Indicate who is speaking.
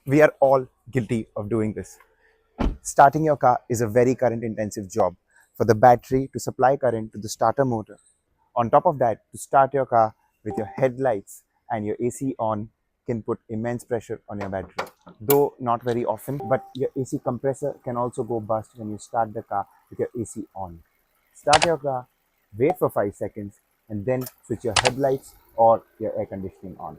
Speaker 1: We are all guilty of doing this. Starting your car is a very current intensive job for the battery to supply current to the starter motor. On top of that, to start your car with your headlights and your AC on can put immense pressure on your battery. Though not very often, but your AC compressor can also go bust when you start the car with your AC on. Start your car, wait for 5 seconds, and then switch your headlights or your air conditioning on.